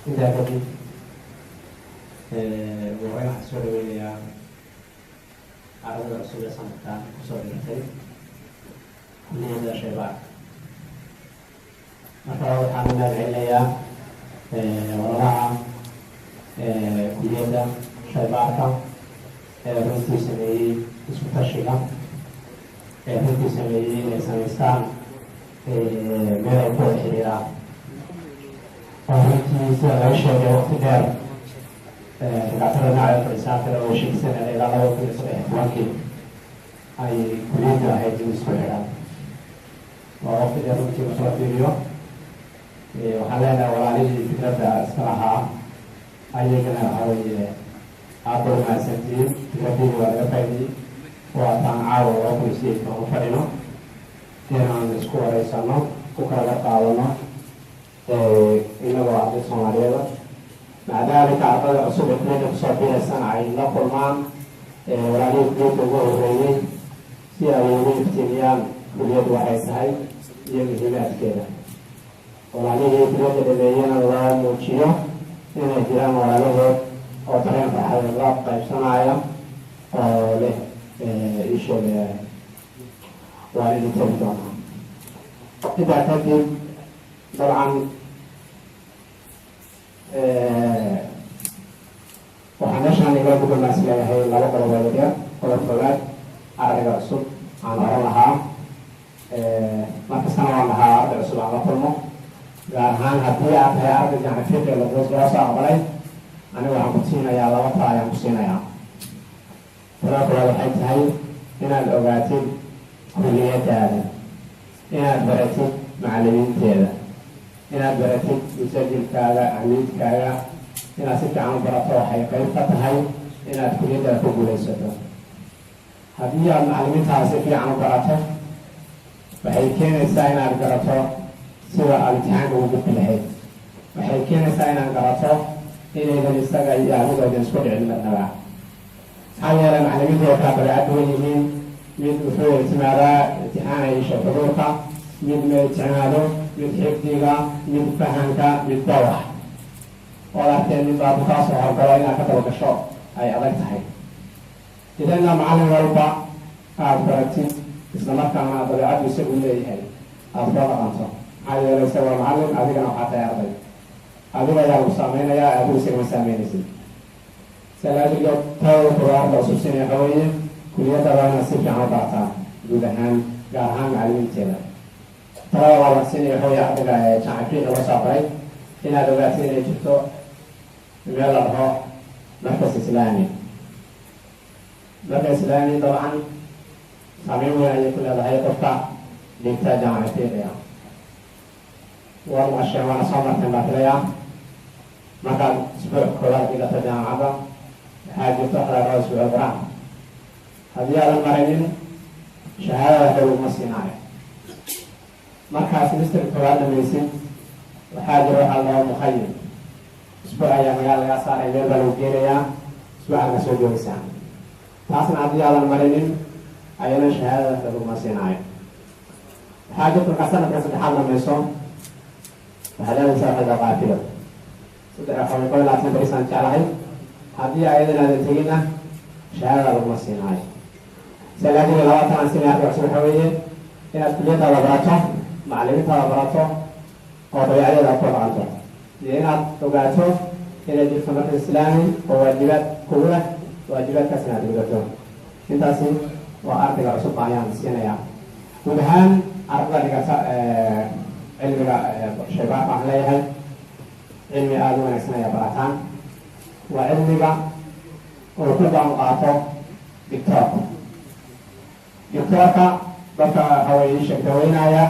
إذا كنت وغير حسول ويا عرض رسول الله صلى الله عليه وسلم من هذا شيبان مرة وحنا العليا وراء كلية شيبانك runtii sameeyey isku tashiga runtii sameeyey inay samaystaan meel ay ku wada xiriiraan oo runtii sida laga sheegay waqti dheer dagaatada nacda farisaantada oo sheegsanaya ilaa 2013 ay kuliyadda ahayd in isku xidhaan waa waqti dheer runtii marka la fiiriyo waxaan leenahay walaalihii fikradda iska lahaa ayagana waxaa weeye aada u mahadsantihiin fikraddiina waa laga faa'iidiyey waa taan caawa oo kulisiyeedka u fadhino inaan isku wareysano ku kala qaadano inagoo arday soomaaliyeeda macdaalika ardada cusub ee kuliyadda kusoo biiraysana ay la kulmaan walaalihii kuliyadda ugu horreeyey si ay ugu iftiimiyaan kuliyaddu waxay tahay iyo muhiimaadkeeda walaalihii kuliyadda dhameeyana loo muujiyo inay jiraan walaalahood oo dareen farxadeed la qaybsanaya oo leh isheega waa inay tegi doonaa intaa kadib dabcan waxaa meeshaan igala gudamaas leeyahay laba qodobooda dheer qodob koowaad ardayga cusub aan oran lahaa markastana waan lahaa arday cusub aan la kulmo gaar ahaan haddii aad tahay arday jacnafiiqi loo soo aqbalay aniga waxaan ku siinayaa laba tala ayaan ku siinayaa talada koowaad waxay tahay inaad ogaatid kuliyadaada inaad baratid macallimiinteeda inaad baratid musajilkaaga amiidkaaga inaad si fiican u barato waxay qayb ka tahay inaad kuliyadaada ku guulaysato haddii aad macallimiintaada si fiican u barato waxay keenaysaa inaad garato sida aad imtixaanka ugu gudbi lahayd waxay keenaysaa inaad garato inaydan isaga iyo adigoodan isku dhicin marnaba maxaa yeelay macallimiintu way kala dabeecad duwan yihiin mid wuxuu ictimaadaa imtixaanayisha xuduurka mid ma ictimaado mid xifdiga mid fahanka mid dawax ood arteen mid baa bukaasoo horgalo inaad ka daba gasho ay adag tahay idanna macallin walba aada baratid isla markaana dabeecaddu isagu leeyahay aada kula dhaqanto maxaa yeelay isaga waa macallin adigana waxaa tahay arday adiga ayaa lagu saameynayaa adigu isagama saameynaysid salaadiga tawada koowaad la ususinaya waxa weeye kuliyadda waa inaad si fiican u barataa guud ahaan gaar ahaan macallimiinteeda talada waa la siinaya waxa weeye ardayga jacabkiina loo soo baray inaad ogaatid inay jirto meel la dhaho markas islaami marka islaami dabcan saameyn weyn ayay ku leedahay qofka dhigta jaamacateedaya waa maqasheen waana soo marteen baa filayaa markaad isbuuc koowaad dhigato jaamacadda waxaa jirto xalaalo isbuuc baraha haddii aadan maraynin shahaadada dhow ma siinaayo markaa semester koowaad dhamaysid waxaa jira waxaa loo mukhayim isbuuc ayaa magaala lagaa saaray meel baa lagu geenayaa isbuucaad ka soo joogaysaa taasna haddii aadan maraynin ayana shahaadada dhow ma siinaayo waxaa jirta markaa sanadka saddexaad dhamayso waxaa leedaysaa waxayda qaafilo saddex qodob laatan barisaan jeclahay haddii ayadan aadan teginna shahaadada laguma siinaayo salaadiga labaatan sina cusub waxa weeye inaad kuliyadaada barato macallimiintaada barato oo dabeecdeeda ku dhaqanto iyo inaad ogaato inay jirto marka islaami oo waajibaad kugu leh waajibaadkaas inaad gudato intaasi waa ardayga cusub ayaan siinayaa guud ahaan ardada dhigata cilmiga shaybaanka waxaan leeyahay cilmi aada u wanaagsan ayaa barataan waa cilmiga oo ku baan qaato dictoorka dadka waxaweye sheegtaweynaya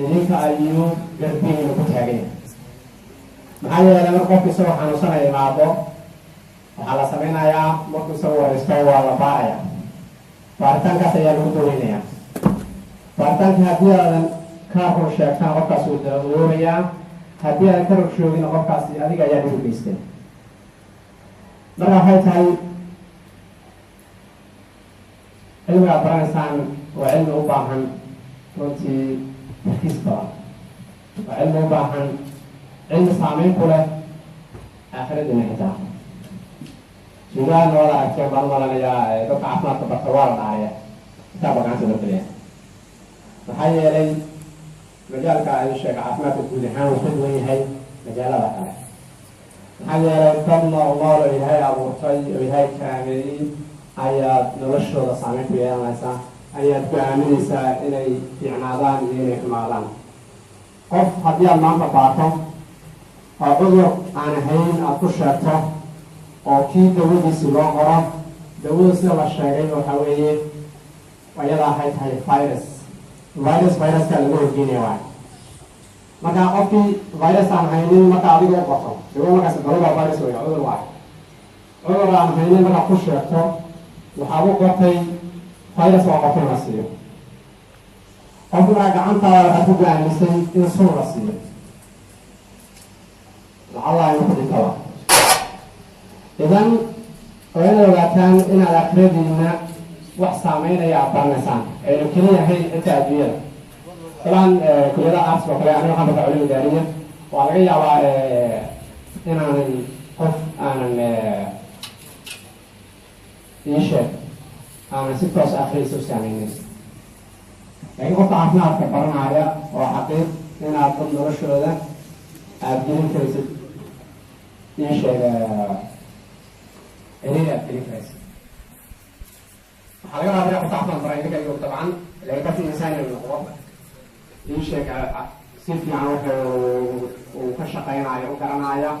idinka ayuu garbihiina ku taaganya maxaa yeelay mar qofka isagoo xanuunsanaya imaado waxaa la sameynayaa marku isagoo wareysto waa la baaraya baaritaankaas ayaa lagu daweynaya baaritaanka haddii aadan ka rur sheegtaan qofkaas uu daawoobayaa haddii aadan ka rur shoogina qofkaasi adiga ayaa dhigu geystay marka waxay tahay cilmiga aad baranaysaan waa cilmi u baahan runtii tarkiis badan waa cilmi u baahan cilmi saameyn ku leh aakhiradiina xitaa suugaana wada aragtee baan malanayaa dadka caafimaadka barta waa la dhahaya kitaabka gacanta loo geliya maxaa yeelay majaalka ay sheega caafimaadka guud ahaan uu ka duwan yahay majaalada kale maxaa yeelay dadna nool oo ilaahay abuurtay oo ilaahay karaameeyey ayaad noloshooda saameyn ku yeelanaysaa ayaad ku aaminaysaa inay fiicnaadaan iyo inay xumaadaan qof haddii aad maanta baato oo cudur aan ahayn aada ku sheegto oo kii dawadiisi loo qoro dawada sida la sheegay waxaa weeye ayada waxay tahay viruska laga horgeynaya waay marka qofkii virus aan haynin marka adiga u qorto dawa markaas dalada virus wey cudur waay cudur aan haynin markaa ku sheegto waxaad u qortay virus waa qortay la siiyo qofki markaa gacantaada waxaad ku go-aamisay in sun la siiyo lacalla aynu ku dhintaba idan waa inaad ogaataan inaad akradiina wax saameynaya aad baranaysaan aynu keliya ahayn inta adduunyada salaan kulliyada arts oo kale aniga waxaan barta culum idaariya waa laga yaabaa inaanan qof aanan iisheeg aanan si toos akriyaysa u saameynin laakiin qofka caafimaadka baranaya oo xaqiiq inaad dad noloshooda aada gelin karaysid iisheeg إليه أكلي كويس. حاجة رابعة قطعة من برأيك اليوم طبعا لقيت في إنسان من القوة. يشيك سيف يعني وكشقين عليه وكرنا عليه.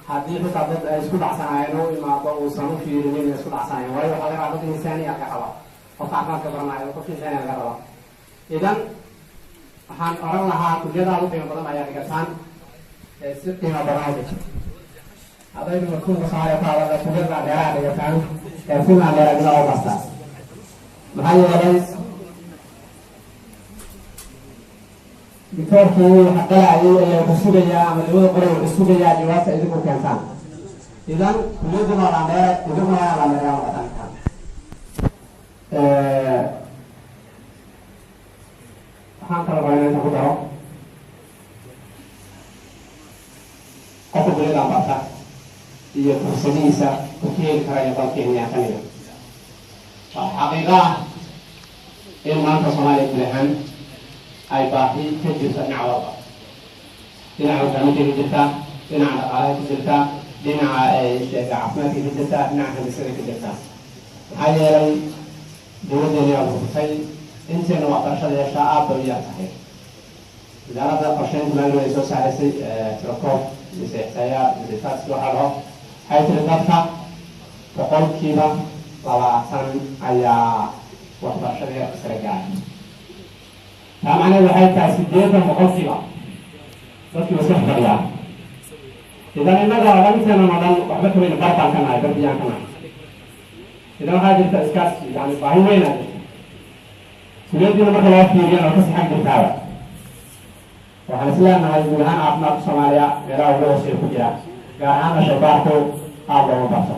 هذه بتعبد يسكت عسانه ما أبغى وصنو في رمين يسكت عسانه. وهي حاجة رابعة إنسانية كهوا. قطعة من كبرنا عليه وكفي إنسانية كهوا. إذن حن أرنا كل هذا لو بين بدر ما يعني كسان سيف ما برأيك. هذا اللي مكتوب صحيح على الكتاب على هذا كان يكون على رجل أو بسطة. محل رئيس دكتور كي حتى عليه السورية عملوا قرر السورية جواز إذا كان إذن كلنا على مرة كلنا على مرة وطن كان. حنقل بعدين تقدروا. أقول لنا بسطة. iyo fursadihiisa ku keeni karaya dalkeena kaniya xaqiiqa in maanta Soomaaliya guud ahaan ay baahi ka jirta dhinac walba dhinaca hogaamineed ka jirta dhinaca dhaqaalaha ka jirta dhinaca caafimaadka ka jirta dhinaca handisada ka jirta maxaa yeelay dowladdeena ayaa burburtay inteena waxbarashada yeeshaa aad bay u yar tahay wasaaradda qorsheynta maaliyadeed ay soo saaraysay tirakoob mise ixtiyaayaad mise taasi waxaa laho waxay tiri dadka boqolkiiba 20 ayaa waxbarashada sare gaaray taa macnaheedu waxay tahay 80 boqolkiiba dadkii way iska fadhiyaan idan innaga labanteena madan waxba kabayna bartaan ka nahay darbiyaan ka nahay idan waxaa jirta iskaas yani baahi weyn aa jirta suleediina marka loo fiiriyana oo kasi xag jirtaaba waxaan isleenahay guud ahaan caafimaadka Soomaaliya meelaha ugu hooseeya ku jira gaar ahaan shaybaarku aad looga barto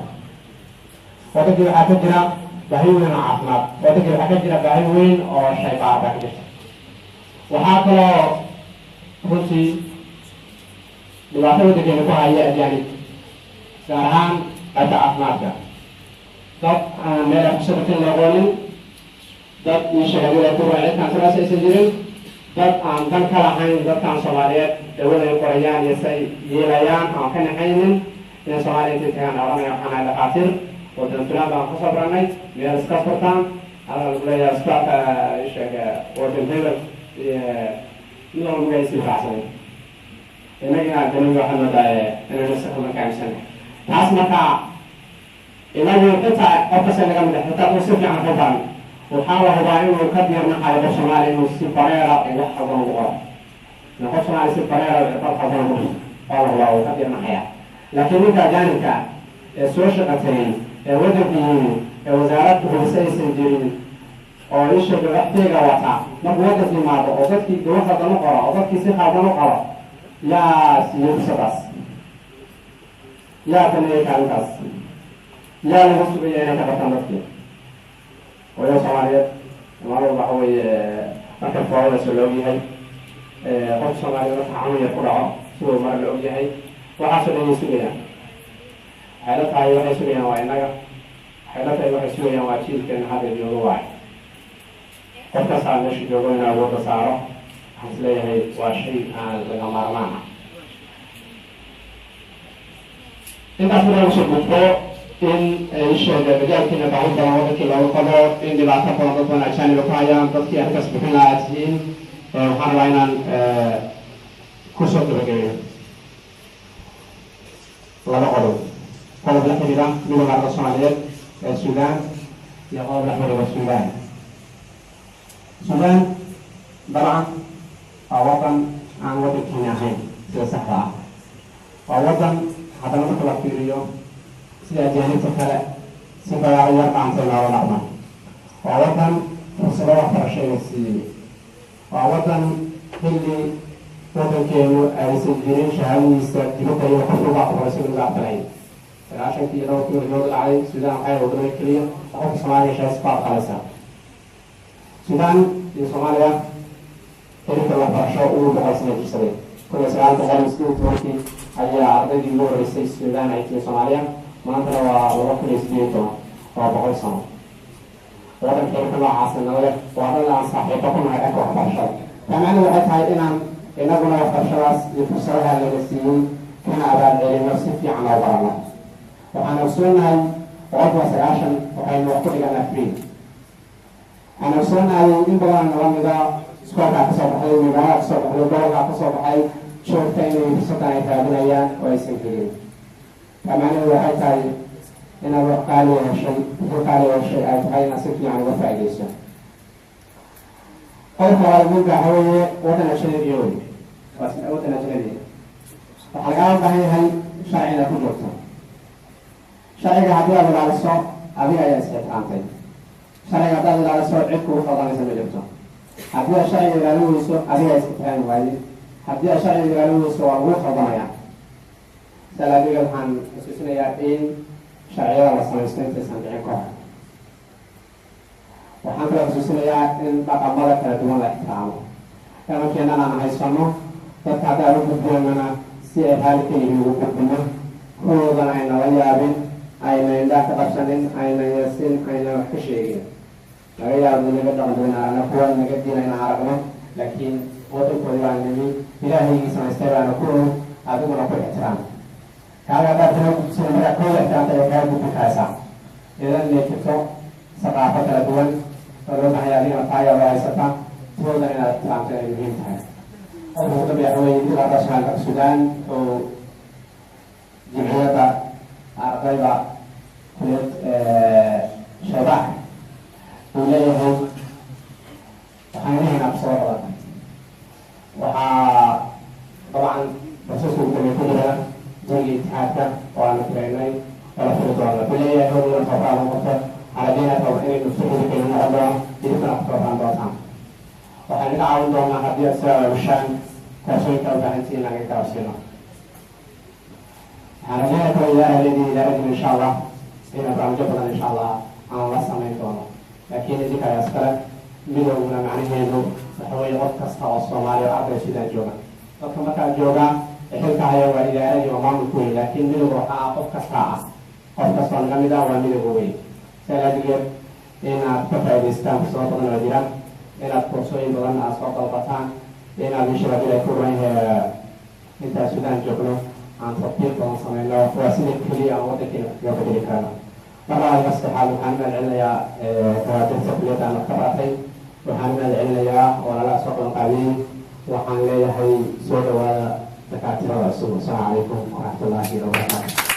wadankii waxaa ka jira baahi weyn oo caafimaad wadankii waxaa ka jira baahi weyn oo shaybaar baa ka jirta waxaa kaloo runtii dhibaato wadankeena ku haya ajaanib gaar ahaan qaybta caafimaadka dad aan meel afshabatin laqoonin dad iyo shahaadada ku raacay kansalaas aysan jirin dad aan dan ka lahayn dadkaan Soomaaliyeed dawlada ay qorayaan iyo say yeelayaan aan ka naxaynin in Soomaaliya inta tagaan oranaya waxaan ay dhaqaatir wadan filan baan ku sabranay meel iska furtaan ala leeyahay istaaka sheega wadan hebel iyo magaysi faacsan inaga daliil waxaan leedahay inaan saxo kaamsan taas marka inagu xitaa qofka sanaga mid xitaa uu si fiican ka baan waxaa la hubaa inuu ka diirnaxayo Soomaaliya inuu si bareera ay wax qaban u qoro نقول سمع يصير طريقة يطلع ضروري قال الله وقدر معايا لكن أنت جانبك السوشيال قتين وجدين وزارات بوليسية سنجرين أو إيش بحتاج وقع نقول في ماذا أوقات كي جوه هذا نقرأ أوقات كي سيف هذا نقرأ يا سيوسباس يا تنين كانكاس يا المسؤول يعني كبتنبكي ويا سماريات ما هو هو أكثر فوائد سلوكي هاي قد سمعنا عن يقرأ siduu mar la ogyahay waxaasoo dhan ay sugayaan waxay la tahay waxay sugayaan waa innaga waxay la tahay waxay sugayaan waa jiilkeena hadda joogo waay qofkaasaa meesha joogo inuu awoodda saaro waxaan is leeyahay waa shay aan laga maarmaan ah intaas markaa usoo gudbo in ay sheega majaalkiina baahi badan wadankii loogu qabo in dhibaato badan dad badan ajaaniba ku hayaan dadkii arrinkaas bixin lahaa aad tihiin waxaan rabaa inaan kusoo gabagabeeyo laba qodob qodob la xiriira midowga arda soomaaliyeed ee suudaan iyo qodob la xiriira suudaan suudaan dabcan waa wadan aan wadankiina ahayn sida saxda ah waa wadan haddana marka la fiiriyo sida ajaanibta kale si balaaro yar dhaantay looga dhaqma waa wadan fursado waxbarasho la siiyey waa wadan xilli wadankeenu aysan jirin shahaadadiisa dibadda iyo qof uga aqbalay si laga aqbalay sagaashankii iyo dhowrkii warjoog dhacday suudaan waxay wadamada keliya qofka soomaaliya shahaas ku aqbalaysa suudaan iyo soomaaliya xilika waxbarasho ugu boqolsana jirsaday kun iyo sagaal boqol iyo siddeed iyo tobankii ayaa ardaydii ugu horeysay suudaan ay tiri soomaaliya maantana waa laba kun iyo siddeed iyo toban waa boqol sano wadan xilika noocaasa nala leh waa dhan aan saaxiibo ku nahay dhanka waxbarashada taamacni waxay tahay inaan inaguna waxbarashadaas iyo fursadaha laga siiyey kana abaalcelino si fiican oo barano waxaan ogsoonahay boqolkiiba sagaashan waxaynu wax ku dhiganaa free waxaan ogsoonahay in badan nala mida iskoolkaa kasoo baxay magaalada kasoo baxday gobolkaa kasoo baxay joogta inay fursadan ay raadinayaan oo aysan helin taamacnidu waxay tahay inaad wax qaaliya heshay wixii qaaliya heshay ay tahay inaad si fiican uga faa'iidayso qodobka labaad midka waxa weeye wadan ajnabiya wey wadan ajnabiya waxaa lagaaga baahan yahay sharci inaad ku joogto sharciga haddii aad ilaaliso adiga ayaa is-ixtiraamtay sharciga haddaad ilaaliso cid kugu qaldanaysa ma jirto haddii aad sharciga ilaalin weyso adiga is-ixtiraami waaye haddii aad sharciga ilaalin weyso waa lagu qaldanaya sidaa adiga waxaan xusuusinayaa in sharciyada la samaysto intaysan dhicin ka hor waxaan kala xusuusinayaa in dhaqamada kala duwan la ixtiraamo dhaqankeennan aan haysano dadka haddaan u gudboonana si ay raali ka yihiin ugu gudbino kuwoodana ayna la yaabin ayna indhaa ka qabsanin ayna yasin ayna wax ka sheegin laga yaabo naga dhaqan aragna kuwa naga diin ayna aragno laakiin wadankoodi baa nimi ilaahaygi samaystay baana ku og adiguna ku ixtiraam kaaga haddaad kala gudbsana markaa kooda ixtiraamta ay kaga gudbi karaysaa idan inay jirto saqaafo kala duwan oo loo baxaya adigana taaya loo haysata toodan inaad ixtiraamta ay muhiim tahay qofka ugu dambeeya waxaweye dib arda soomaalka suudaan oo jimciyadda ardayda kuliyad shaybaax uu leeyahay waxaan lehaynaa fursado badan waxaa dabcan basaska ugu dambeeya ku jira dariga itixaadka oo aanu filaynay wala fili doona wuxuu leeyahay howlan tabaraa lagu qabto carabiina raba inaynu suxuudi keli noqon doono idinkana ku tabaraan doontaan waxaan naga caawin doonaa haddii aad sida wishaan kaasooyinka u baahantiin naga gaabsiino waxaan rajayna kala ilaahaydii ilaaradin insha allah inaan barnaamijyo badan insha allah aan la samayn doono laakiin idinka ayaa iskale midowguna macnaheedu waxa weeye qof kasta oo soomaaliya oo arday sidaan jooga dadka markaa jooga xilka haya waa ilaaradii oo maamulku wey laakiin midowga waxaa qof kastaa ah qof kastoo naga mid ah waa midowga wey salaadigeed inaad ka faa'idaystaan fursado badan oo jiraan inaad koorsooyin badan aad soo dalbataan inaad inshaalla ilaa ku ran intaa suudaan joogno aan tatbiiq badan sameyno waa sida keliya aan wadankeena kaga bedeli karno marka adiga saddexaad waxaan mahad celinayaa dawaadirta kuliyadda aan ka baatay waxaan mahad celinayaa walaalaha soo qabanqaabiyey waxaan leeyahay soo dhawaada dakaatiradaa cusub. Assalaamu calaykum waraxmatullaahi wabarakaatu.